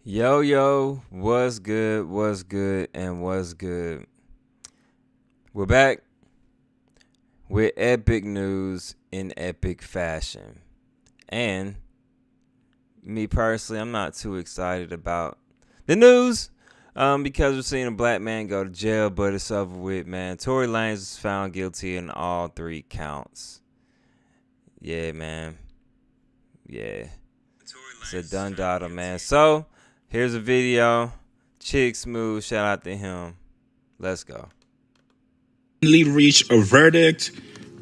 Yo, yo, what's good, and what's good? We're back with epic news in epic fashion. And me personally, I'm not too excited about the news because we're seeing a black man go to jail, but it's over with, man. Tory Lanez was found guilty in all 3 counts. Yeah, man. Yeah. It's a done daughter, man. So, here's a video. Chick Smooth, shout out to him. Let's go. Reached a verdict.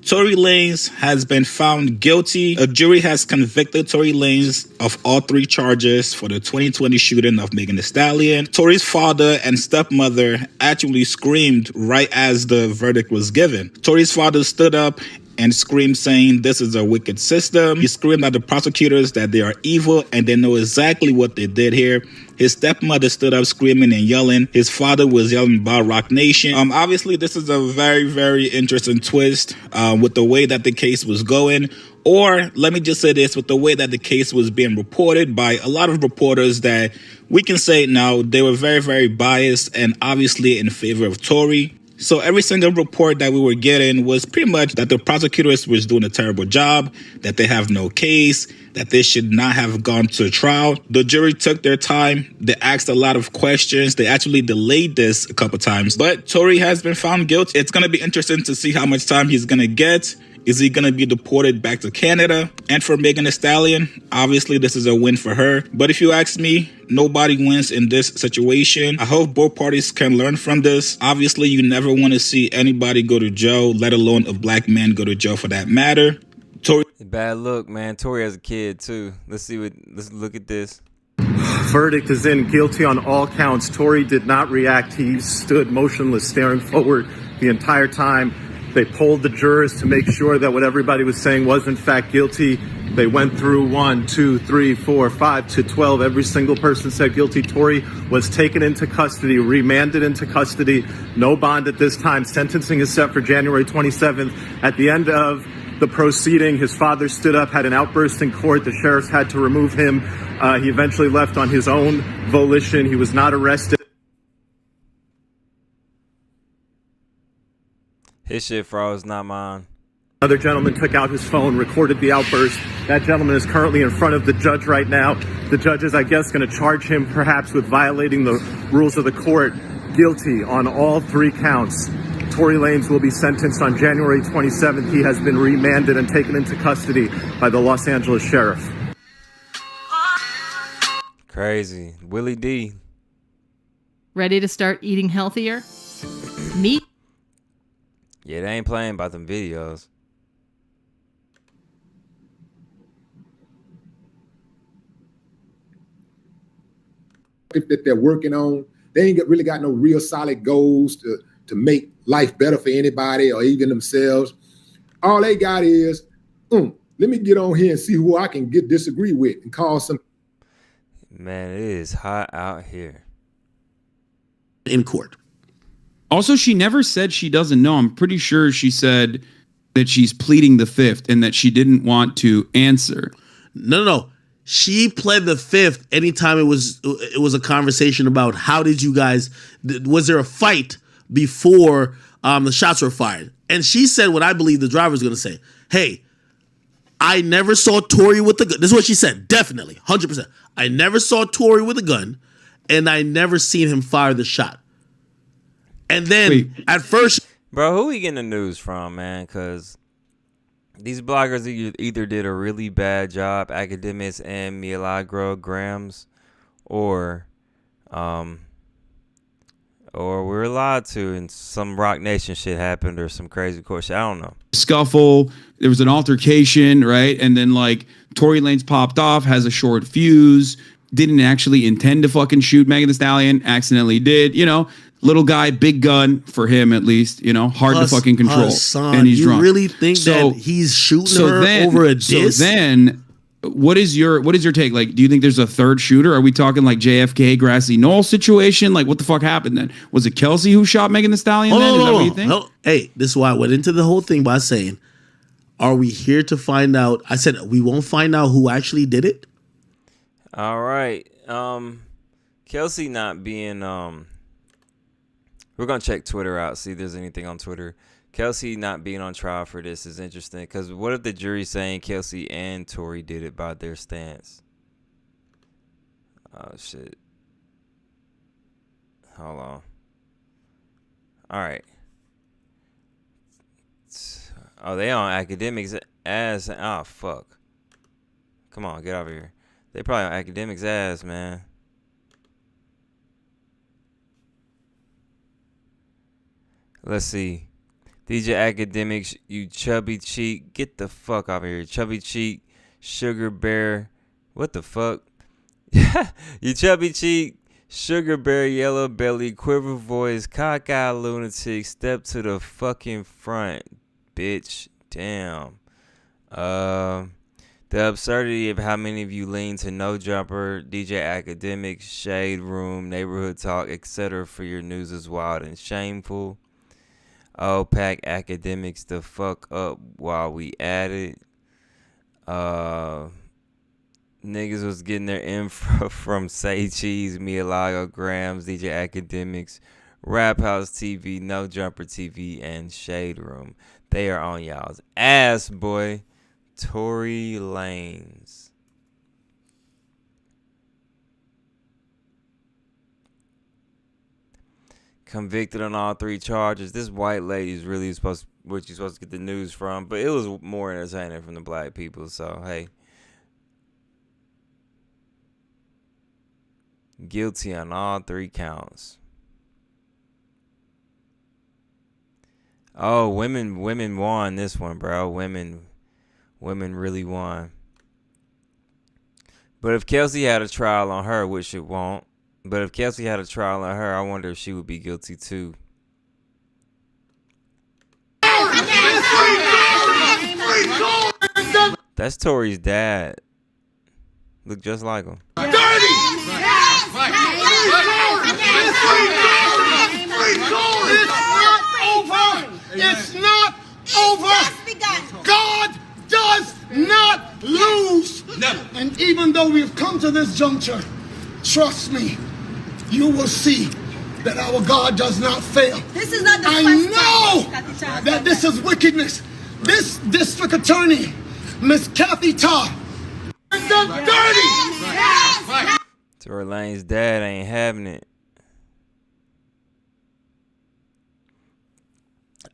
Tory Lanez has been found guilty. A jury has convicted Tory Lanez of all 3 charges for the 2020 shooting of Megan Thee Stallion. Tory's father and stepmother actually screamed right as the verdict was given. Tory's father stood up and screamed, saying, "This is a wicked system." He screamed at the prosecutors that they are evil and they know exactly what they did here. His stepmother stood up screaming and yelling. His father was yelling about Rock Nation. Obviously, this is a very, very interesting twist with the way that the case was going. Or let me just say this, with the way that the case was being reported by a lot of reporters that we can say now they were very, very biased and obviously in favor of Tory. So every single report that we were getting was pretty much that the prosecutors was doing a terrible job, that they have no case, that they should not have gone to trial. The jury took their time. They asked a lot of questions. They actually delayed this a couple times. But Tory has been found guilty. It's going to be interesting to see how much time he's going to get. Is he going to be deported back to Canada? And for Megan Thee Stallion, obviously this is a win for her. But if you ask me, nobody wins in this situation. I hope both parties can learn from this. Obviously, you never want to see anybody go to jail, let alone a black man go to jail for that matter. Tory. Bad look, man. Tory has a kid too. Let's look at this. Verdict is in, guilty on all counts. Tory did not react. He stood motionless, staring forward the entire time. They polled the jurors to make sure that what everybody was saying was in fact guilty. They went through 1, 2, 3, 4, 5 to 12. Every single person said guilty. Tory was taken into custody, remanded into custody. No bond at this time. Sentencing is set for January 27th. At the end of the proceeding, his father stood up, had an outburst in court. The sheriffs had to remove him. He eventually left on his own volition. He was not arrested. His shit froze, not mine. Another gentleman took out his phone, recorded the outburst. That gentleman is currently in front of the judge right now. The judge is, I guess, going to charge him perhaps with violating the rules of the court. Guilty on all 3 counts. Tory Lanez will be sentenced on January 27th. He has been remanded and taken into custody by the Los Angeles sheriff. Crazy. Willie D. Ready to start eating healthier? Meat? Yeah, they ain't playing about them videos. That they're working on. They ain't really got no real solid goals to make life better for anybody or even themselves. All they got is, let me get on here and see who I can disagree with and call some. Man, it is hot out here. In court. Also, she never said she doesn't know. I'm pretty sure she said that she's pleading the 5th and that she didn't want to answer. No. She pled the 5th anytime it was a conversation about how did you guys, was there a fight before the shots were fired? And she said what I believe the driver's going to say. Hey, I never saw Tory with a gun. This is what she said. Definitely. 100%. I never saw Tory with a gun and I never seen him fire the shot. And then at first, bro, who we getting the news from, man? Because these bloggers either did a really bad job, academics and Milagro or we're lied to, and some Rock Nation shit happened, or some crazy court shit. I don't know. Scuffle. There was an altercation, right? And then Tory Lanez popped off, has a short fuse. Didn't actually intend to fucking shoot Megan Thee Stallion. Accidentally did. Little guy, big gun for him at least, hard to fucking control. Hassan, and he's drunk. You really think that he's shooting her over a disc? So then, what is your take? Do you think there's a third shooter? Are we talking JFK Grassy Knoll situation? What the fuck happened then? Was it Kelsey who shot Megan Thee Stallion? Is that what you think? Hey, this is why I went into the whole thing by saying, are we here to find out? I said we won't find out who actually did it. All right. Kelsey not being we're gonna check Twitter out, see if there's anything on Twitter. Kelsey not being on trial for this is interesting, because what if the jury's saying Kelsey and Tory did it by their stance? Oh shit. Hold on. All right. Oh, they on academics ass. Oh fuck. Come on, get over here. They probably on academics ass, man. Let's see. DJ Academics, you chubby cheek. Get the fuck out of here. Chubby cheek, sugar bear. What the fuck? You chubby cheek, sugar bear, yellow belly, quiver voice, cockeyed lunatic. Step to the fucking front, bitch. Damn. The absurdity of how many of you lean to No Jumper, DJ Academics, Shade Room, Neighborhood Talk, etc. for your news is wild and shameful. Oh, pack Academics the fuck up while we at it. Niggas was getting their info from Say Cheese, Mialago Grams, DJ Academics, Rap House TV, No Jumper TV, and Shade Room. They are on y'all's ass, boy. Tory Lanez. Convicted on all 3 charges. This white lady is really supposed to get the news from, but it was more entertaining from the black people, so hey. Guilty on all 3 counts. Oh, women won this one, bro. Women really won. But if Kelsey had a trial on her, which it won't, but if Kelsey had a trial on her, I wonder if she would be guilty too. That's Tory's dad. Look just like him. It's not over. God does not lose. Never. And even though we've come to this juncture, trust me, you will see that our God does not fail. This is not the I know that this is wickedness. This district attorney, Miss Kathy Todd, is the dirty. Tory Lanez's dad ain't having it.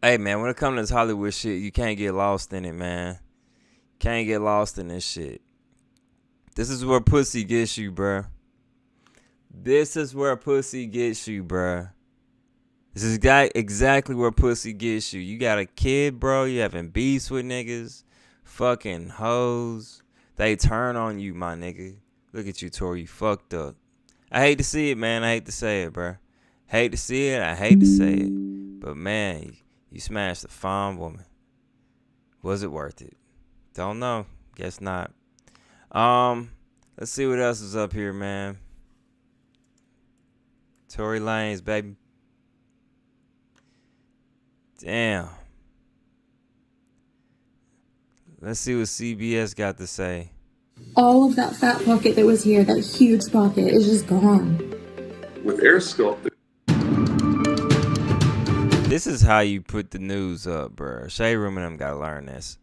Hey, man, when it comes to this Hollywood shit, you can't get lost in it, man. Can't get lost in this shit. This is where pussy gets you, bruh. This is where pussy gets you, bruh. This is exactly where pussy gets you. You got a kid, bro. You having beefs with niggas. Fucking hoes. They turn on you, my nigga. Look at you, Tory. You fucked up. I hate to see it, man. I hate to say it, bruh. Hate to see it. I hate to say it. But, man, you smashed a fine woman. Was it worth it? Don't know. Guess not. Let's see what else is up here, man. Tory Lanez, baby. Damn. Let's see what CBS got to say. All of that fat pocket that was here, that huge pocket, is just gone. With air sculpted. This is how you put the news up, bro. Shade Room and them gotta learn this.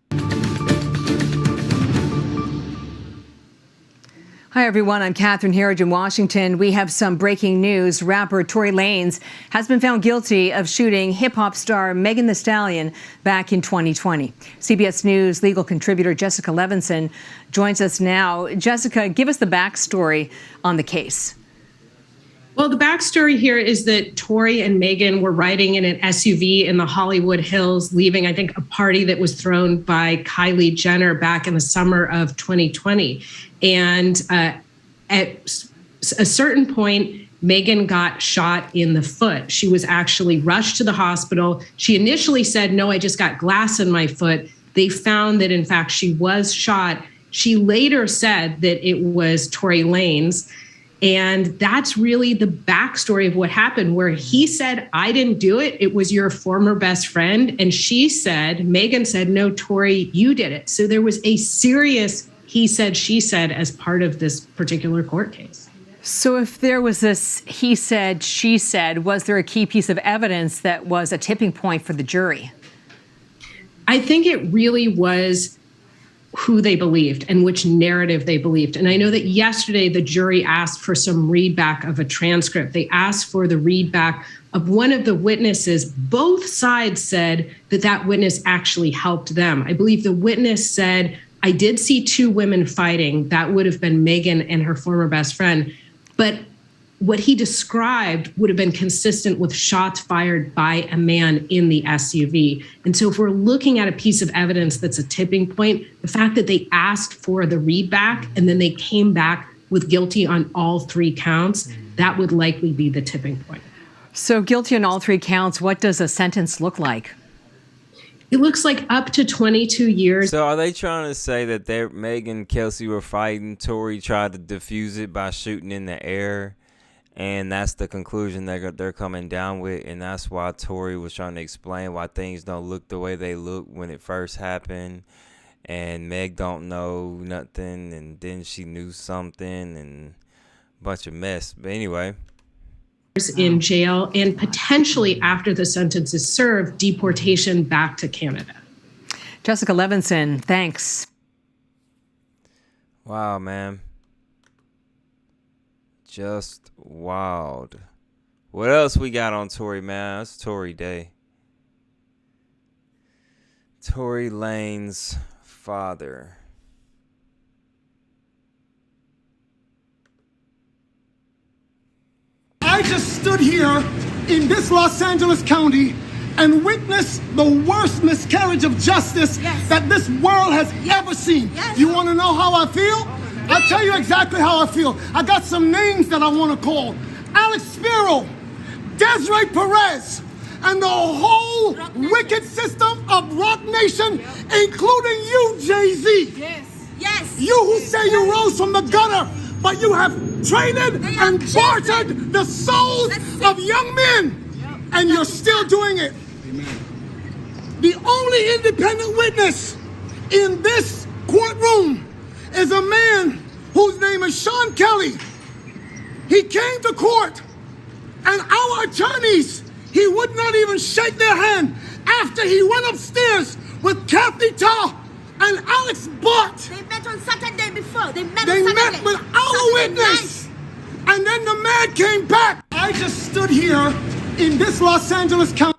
Hi, everyone. I'm Catherine Herridge in Washington. We have some breaking news. Rapper Tory Lanez has been found guilty of shooting hip-hop star Megan Thee Stallion back in 2020. CBS News legal contributor Jessica Levinson joins us now. Jessica, give us the backstory on the case. Well, the backstory here is that Tory and Megan were riding in an SUV in the Hollywood Hills, leaving, I think, a party that was thrown by Kylie Jenner back in the summer of 2020. And at a certain point, Megan got shot in the foot. She was actually rushed to the hospital. She initially said, no, I just got glass in my foot. They found that, in fact, she was shot. She later said that it was Tory Lanez. And that's really the backstory of what happened, where he said, I didn't do it. It was your former best friend. And she said, Megan said, no, Tory, you did it. So there was a serious he said, she said as part of this particular court case. So if there was this he said, she said, was there a key piece of evidence that was a tipping point for the jury? I think it really was who they believed and which narrative they believed. And I know that yesterday the jury asked for some readback of a transcript. They asked for the readback of one of the witnesses. Both sides said that that witness actually helped them. I believe the witness said, I did see two women fighting. That would have been Megan and her former best friend. But what he described would have been consistent with shots fired by a man in the SUV. And so if we're looking at a piece of evidence that's a tipping point, the fact that they asked for the readback and then they came back with guilty on all three counts, that would likely be the tipping point. So guilty on all three counts, what does a sentence look like? It looks like up to 22 years. So are they trying to say that Megan and Kelsey were fighting? Tory tried to defuse it by shooting in the air, and that's the conclusion they're coming down with, and that's why Tory was trying to explain why things don't look the way they look when it first happened, and Meg don't know nothing, and then she knew something, and a bunch of mess. But anyway, in jail, and potentially after the sentence is served, deportation back to Canada. Jessica Levinson, thanks. Wow, man. Just wild. What else we got on Tory, man? It's Tory Day. Tory Lanez father. I just stood here in this Los Angeles County and witnessed the worst miscarriage of justice that this world has ever seen. You want to know how I feel? I'll tell you exactly how I feel. I got some names that I want to call. Alex Spiro, Desiree Perez, and the whole wicked system of Rock Nation, including you, Jay-Z. Yes. You who say you rose from the gutter, but you have traded and bartered the souls of young men, and you're still doing it. The only independent witness in this courtroom is a man whose name is Sean Kelly. He came to court, and our attorneys, he would not even shake their hand after he went upstairs with Kathy Ta and Alex Bott. They met on Saturday before. They met with our witness. And then the man came back. I just stood here in this Los Angeles County.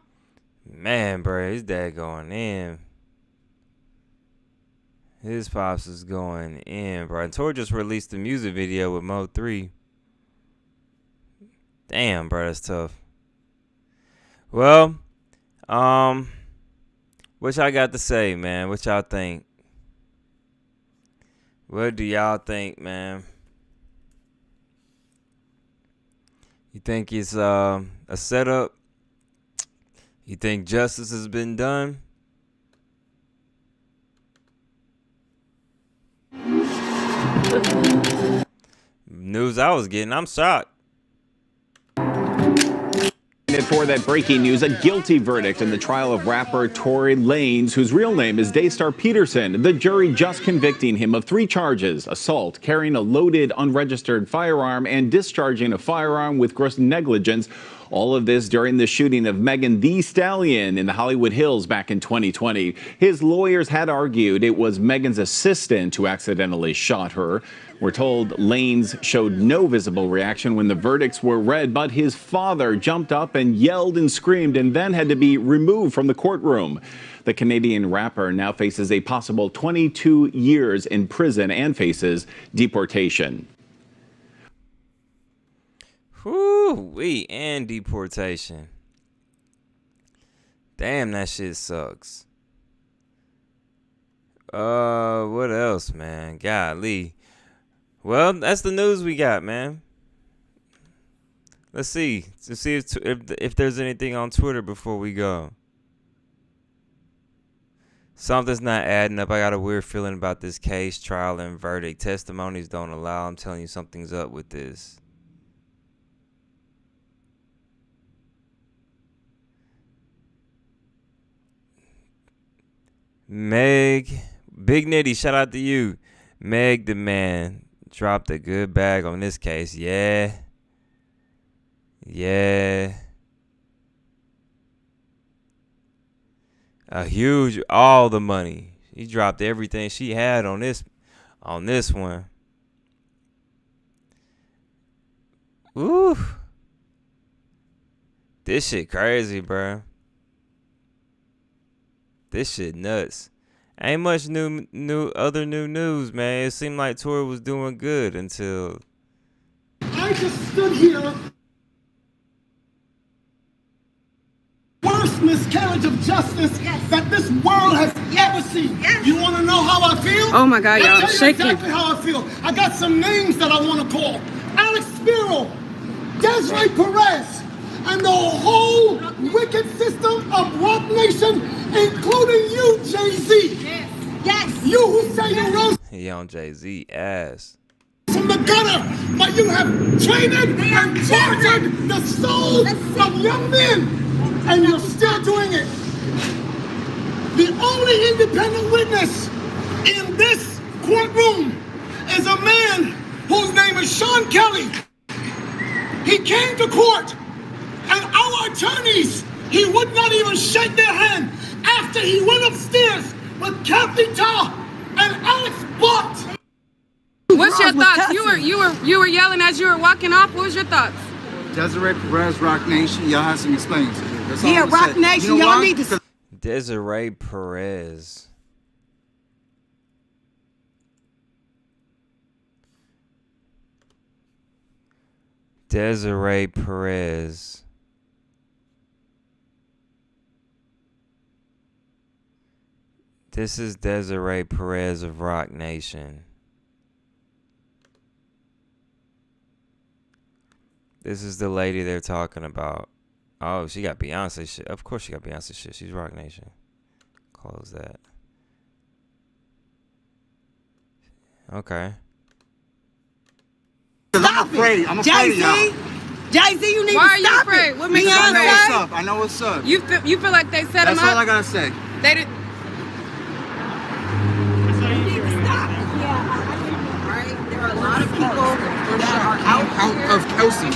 Man, bro, his dad going in. His pops is going in, bro. And Tory just released a music video with Mo 3. Damn, bro, that's tough. Well, what y'all got to say, man? What y'all think? What do y'all think, man? You think it's a setup? You think justice has been done? News I was getting, I'm shocked. For that breaking news, a guilty verdict in the trial of rapper Tory Lanez, whose real name is Daystar Peterson. The jury just convicting him of 3 charges: assault, carrying a loaded, unregistered firearm, and discharging a firearm with gross negligence. All of this during the shooting of Megan Thee Stallion in the Hollywood Hills back in 2020. His lawyers had argued it was Megan's assistant who accidentally shot her. We're told Lanez showed no visible reaction when the verdicts were read, but his father jumped up and yelled and screamed and then had to be removed from the courtroom. The Canadian rapper now faces a possible 22 years in prison and faces deportation. Whoo-wee, and deportation. Damn, that shit sucks. What else, man? Golly. Well, that's the news we got, man. Let's see. Let's see if there's anything on Twitter before we go. Something's not adding up. I got a weird feeling about this case, trial, and verdict. Testimonies don't allow. I'm telling you, something's up with this. Meg, Big Nitty, shout out to you. Meg the man dropped a good bag on this case. Yeah. All the money. She dropped everything she had on this one. Ooh. This shit crazy, bro. This shit nuts. Ain't much new news, man. It seemed like Tory was doing good until I just stood here. Worst miscarriage of justice that this world has ever seen. You want to know how I feel? Oh my God, y'all, I'll tell you shaking. exactly how I feel. I got some names that I want to call. Alex Spiro, Desiree Perez, and the whole wicked system of Rock Nation, including you, Jay-Z. Yes. You who say you rose he on Jay-Z ass. from the gutter, but you have traded and tortured the souls of young men, and you're still doing it. The only independent witness in this courtroom is a man whose name is Sean Kelly. He came to court, and our attorneys, he would not even shake their hand after he went upstairs with Kathy Ta and Alex Bott. What's your thoughts? You were yelling as you were walking off. What was your thoughts? Desiree Perez, Rock Nation, y'all have some explaining to do. That's all Yeah, I'm Rock saying. Nation, You know y'all why? need to. Desiree Perez. Desiree Perez. This is Desiree Perez of Rock Nation. This is the lady they're talking about. Oh, she got Beyonce shit. Of course she got Beyonce shit. She's Rock Nation. Close that. Okay. I'm afraid. I'm afraid of y'all. Jay-Z, you need Why to stop are you afraid? it. What Because I know what's Beyonce. up. I know what's up. You feel like they set him That's up? all I gotta say. They did. There are a lot of people that are out of Kelsey,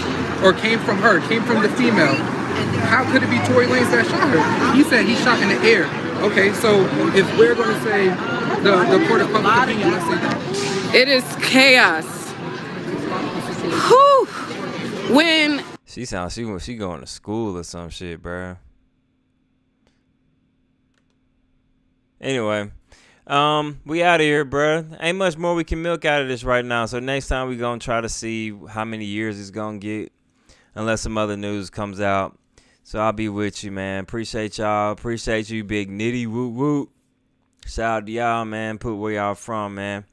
or came from her, came from the female. How could it be Tory Lanez that shot her? He said he shot in the air. Okay, so if we're going to say the court of public opinion, let's say that. It is chaos. Whew. When She sounds she going to school or some shit, bro. Anyway, we out of here, bro. Ain't much more we can milk out of this right now. So next time we gonna try to see how many years it's gonna get, unless some other news comes out. So I'll be with you, man. Appreciate y'all. Appreciate you, Big Nitty. Woot woot. Shout out to y'all, man. Put where y'all from, man.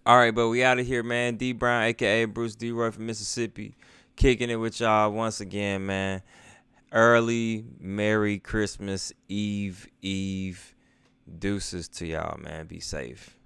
All right, but we out of here, man. Dee Brown, a.k.a. Bruce D. Roy from Mississippi. Kicking it with y'all once again, man. Early Merry Christmas Eve. Deuces to y'all, man. Be safe.